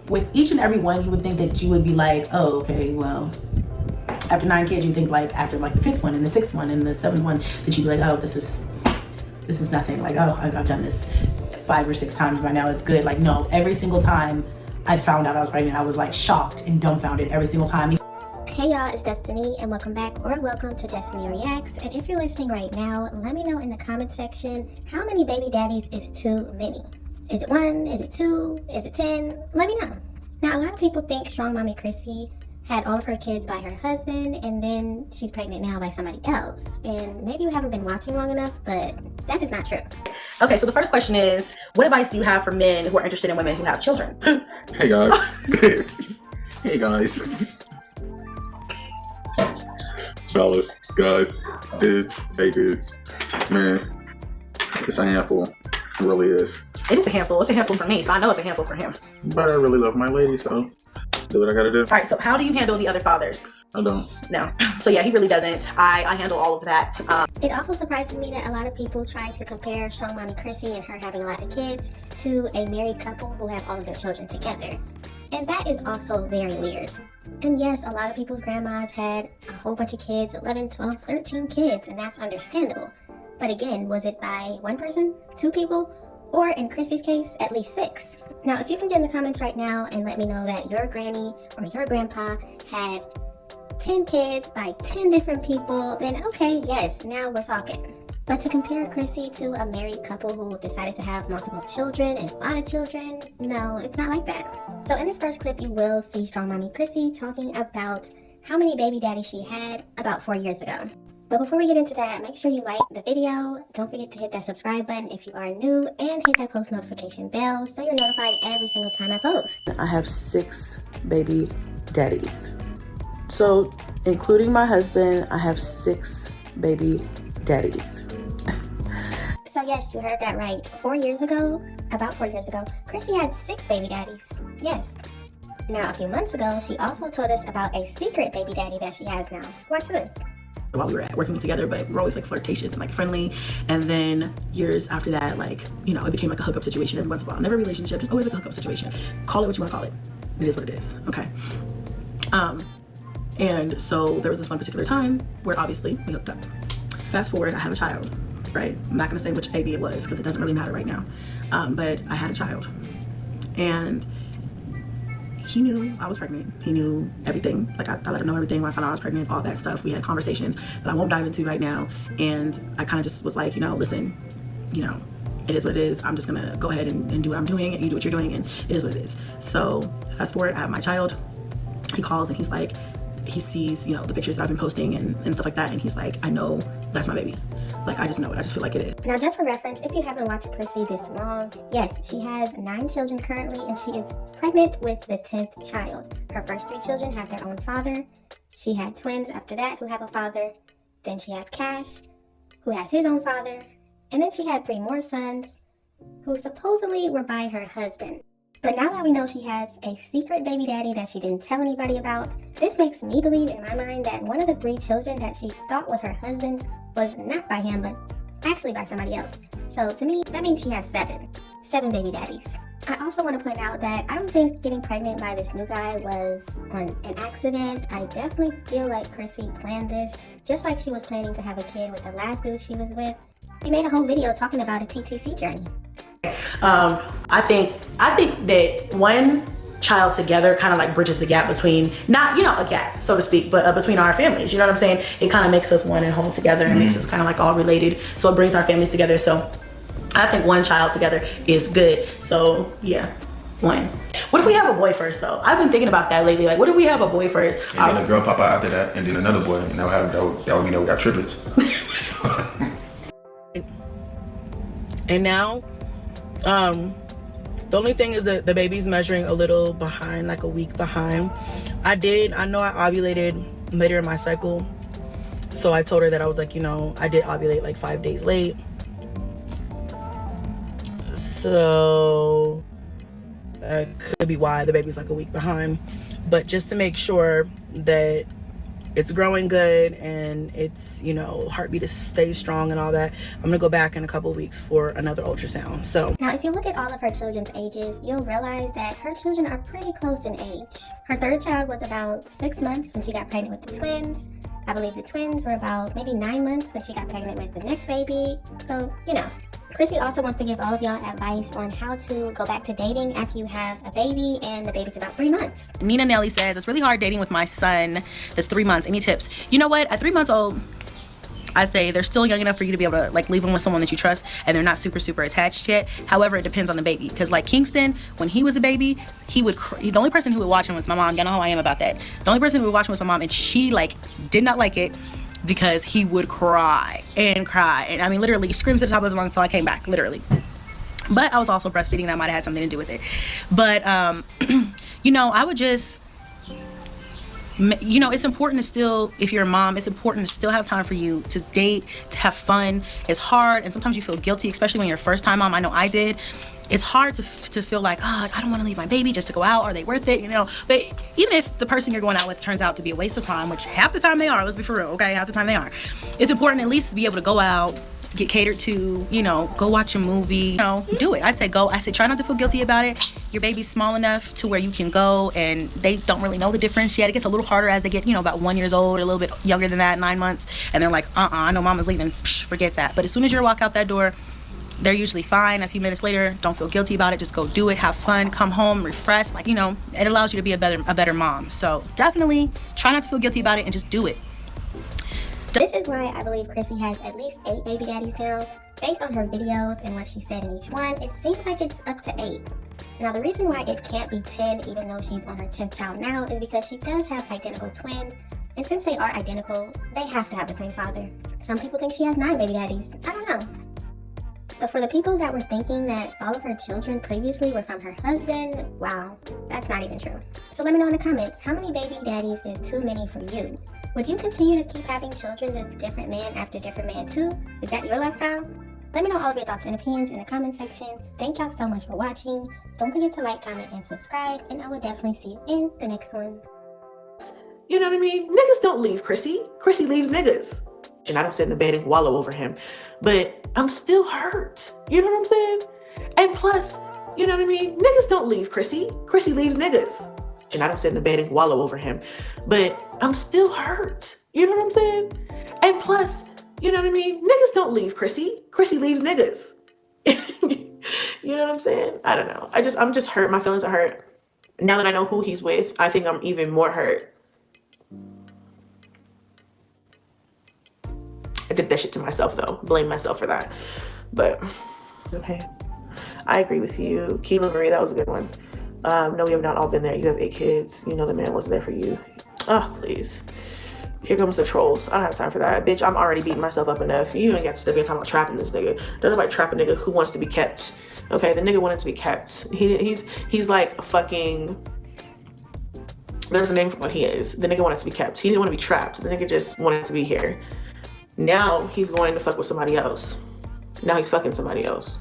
with each and every one, you would think that you would be like, oh, okay, well, after 9 kids, you think like after like the 5th one and the 6th one and the 7th one, that you'd be like, oh, this is nothing. Like, oh, I've done this 5 or 6 times by now, it's good. Like, no, every single time I found out I was pregnant, I was like shocked and dumbfounded every single time. Hey y'all, it's Destiny and welcome back or welcome to Destiny Reacts. And if you're listening right now, let me know in the comment section, how many baby daddies is too many? Is it 1? Is it 2? Is it 10? Let me know. Now, a lot of people think Strongmommy Chrissy had all of her kids by her husband and then she's pregnant now by somebody else. And maybe you haven't been watching long enough, but that is not true. Okay, so the first question is, what advice do you have for men who are interested in women who have children? Hey guys. Hey guys. Fellas, guys, dudes, hey dudes. Man, it's a handful. It really is. It is a handful. It's a handful for me, so I know it's a handful for him. But I really love my lady, so do what I gotta do. All right, so how do you handle the other fathers? I don't. No. So yeah, he really doesn't. I handle all of that. It also surprises me that a lot of people try to compare Strongmommy Chrissy and her having a lot of kids to a married couple who have all of their children together. And that is also very weird. And yes, a lot of people's grandmas had a whole bunch of kids, 11, 12, 13 kids, and that's understandable. But again, was it by 1 person, 2 people, or in Chrissy's case, at least 6? Now, if you can get in the comments right now and let me know that your granny or your grandpa had 10 kids by 10 different people, then okay, yes, now we're talking. But to compare Chrissy to a married couple who decided to have multiple children and a lot of children, no, it's not like that. So in this first clip, you will see Strongmommy Chrissy talking about how many baby daddies she had about 4 years ago. But before we get into that, make sure you like the video. Don't forget to hit that subscribe button if you are new and hit that post notification bell so you're notified every single time I post. I have 6 baby daddies. So including my husband, I have 6 baby daddies. So yes, you heard that right. 4 years ago, about 4 years ago, Chrissy had 6 baby daddies. Yes. Now, a few months ago, she also told us about a secret baby daddy that she has now. Watch this. While we were working together, but we're always like flirtatious and like friendly. And then years after that, like, you know, it became like a hookup situation every once in a while. Never a relationship, just always like a hookup situation. Call it what you want to call it. It is what it is. Okay. And so there was this one particular time where obviously we hooked up. Fast forward, I have a child, right? I'm not gonna say which baby it was because it doesn't really matter right now. But I had a child, and he knew I was pregnant. He knew everything. Like I let him know everything when I found out I was pregnant, all that stuff. We had conversations that I won't dive into right now. And I kind of just was like, you know, listen, you know, it is what it is. I'm just gonna go ahead and do what I'm doing, and you do what you're doing, and it is what it is. So fast forward, I have my child. He calls and he's like, he sees, you know, the pictures that I've been posting and stuff like that, and he's like, I know that's my baby. Like, I just know it. I just feel like it is. Now, just for reference, if you haven't watched Chrissy this long, yes, she has 9 children currently, and she is pregnant with the 10th child. Her first 3 children have their own father. She had twins after that who have a father. Then she had Cash, who has his own father. And then she had 3 more sons, who supposedly were by her husband. But now that we know she has a secret baby daddy that she didn't tell anybody about, this makes me believe in my mind that one of the 3 children that she thought was her husband's was not by him, but actually by somebody else. So to me, that means she has 7 baby daddies. I also want to point out that I don't think getting pregnant by this new guy was an accident. I definitely feel like Chrissy planned this, just like she was planning to have a kid with the last dude she was with. She made a whole video talking about a TTC journey. I think that one child together kind of like bridges the gap between, not, you know, a gap, so to speak, but between our families. You know what I'm saying? It kind of makes us one and whole together, and makes us kind of like all related. So it brings our families together. So I think one child together is good. So yeah, 1. What if we have a boy first though? I've been thinking about that lately. Like, what if we have a boy first? And then a girl pop out after that, and then another boy, and that would mean that we got triplets. And now, the only thing is that the baby's measuring a little behind, like a week behind. I know I ovulated later in my cycle. So I told her that I was like, you know, I did ovulate like 5 days late. So that could be why the baby's like a week behind. But just to make sure that it's growing good, and it's, you know, heartbeat is stay strong and all that. I'm gonna go back in a couple of weeks for another ultrasound. So now, if you look at all of her children's ages, you'll realize that her children are pretty close in age. Her third child was about 6 months when she got pregnant with the twins. I believe the twins were about maybe 9 months when she got pregnant with the next baby. So, you know. Chrissy also wants to give all of y'all advice on how to go back to dating after you have a baby and the baby's about 3 months. Nina Nelly says, it's really hard dating with my son that's 3 months. Any tips? You know what? At 3 months old, I'd say they're still young enough for you to be able to like leave them with someone that you trust, and they're not super attached yet. However, it depends on the baby, because like Kingston, when he was a baby, he would the only person who would watch him was my mom. Y'all know how I am about that. The only person who would watch him was my mom, and she like did not like it because he would cry and cry, and I mean literally screams at the top of his lungs until I came back, literally. But I was also breastfeeding, that might have had something to do with it. But you know, I would just, you know, it's important to still, if you're a mom, it's important to still have time for you to date, to have fun. It's hard, and sometimes you feel guilty, especially when you're a first-time mom. I know I did. It's hard to feel like, oh, I don't want to leave my baby just to go out. Are they worth it? You know, but even if the person you're going out with turns out to be a waste of time, which half the time they are, let's be for real, okay? Half the time they are. It's important at least to be able to go out, get catered to, you know, go watch a movie, you know, do it. I'd say go. I say try not to feel guilty about it. Your baby's small enough to where you can go, and they don't really know the difference yet. It gets a little harder as they get, you know, about 1 year old, or a little bit younger than that, 9 months, and they're like, I know mama's leaving. Psh, forget that. But as soon as you walk out that door, they're usually fine. A few minutes later, don't feel guilty about it. Just go do it, have fun, come home, refresh. Like, you know, it allows you to be a better mom. So definitely try not to feel guilty about it and just do it. This is why I believe Chrissy has at least 8 baby daddies now. Based on her videos and what she said in each one, it seems like it's up to 8. Now, the reason why it can't be 10, even though she's on her 10th child now, is because she does have identical twins. And since they are identical, they have to have the same father. Some people think she has 9 baby daddies. I don't know. But for the people that were thinking that all of her children previously were from her husband, wow, that's not even true. So let me know in the comments, how many baby daddies is too many for you? Would you continue to keep having children with different men after different men too? Is that your lifestyle? Let me know all of your thoughts and opinions in the comment section. Thank y'all so much for watching. Don't forget to like, comment, and subscribe, and I will definitely see you in the next one. You know what I mean? Niggas don't leave Chrissy. Chrissy leaves niggas. And I don't sit in the bed and wallow over him, but I'm still hurt. You know what I'm saying? And plus, you know what I mean? Niggas don't leave Chrissy. Chrissy leaves niggas. And I don't sit in the bed and wallow over him, but I'm still hurt. You know what I'm saying? And plus, you know what I mean? Niggas don't leave Chrissy. Chrissy leaves niggas. You know what I'm saying? I don't know. I'm just hurt. My feelings are hurt. Now that I know who he's with, I think I'm even more hurt. I did that shit to myself though. Blame myself for that. But okay. I agree with you. Keela Marie, that was a good one. No, we have not all been there. You have 8 kids. You know the man wasn't there for you. Oh, please. Here comes the trolls. I don't have time for that. Bitch, I'm already beating myself up enough. You ain't got to still be talking about trapping this nigga. Don't nobody trap a nigga who wants to be kept. Okay, the nigga wanted to be kept. He's like a fucking... There's a name for what he is. The nigga wanted to be kept. He didn't want to be trapped. The nigga just wanted to be here. Now he's going to fuck with somebody else. Now he's fucking somebody else.